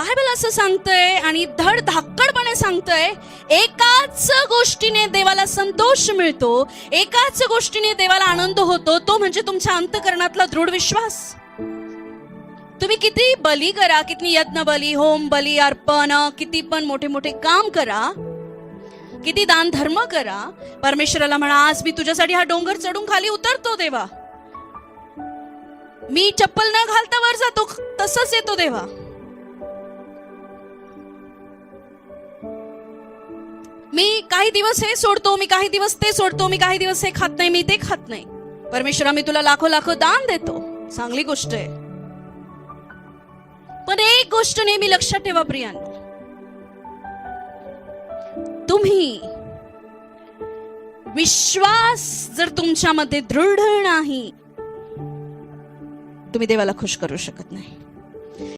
Bible असं सांगतंय आणि धड धाकटपणे सांगतंय, एकाच गोष्टीने देवाला संतोष मिळतो, एकाच गोष्टीने देवाला आनंद होतो, तो म्हणजे तुमच्या अंतःकरणातला दृढ विश्वास. तुम्ही किती बली करा, किती यज्ञ बली, होम बली, अर्पण, किती पण मोठे मोठे काम करा, किती दान धर्म करा, परमेश्वराला म्हणा आज मी तुझ्यासाठी हा डोंगर चढून खाली उतरतो देवा, मी चप्पल न घालता वर जातो, तसंच येतो देवा. मी काही दिवस हे सोडतो, मी काही दिवस ते सोडतो, मी काही दिवस हे खात नाही, मी ते खात नाही. परमेश्वरा मी तुला लाखो लाखो दान देतो, चांगली गोष्ट आहे. पण एक गोष्ट नेहमी लक्षात ठेवा प्रियांनो, तुम्ही विश्वास जर तुमच्यामध्ये दृढ नाही, तुम्ही देवाला खुश करू शकत नाही.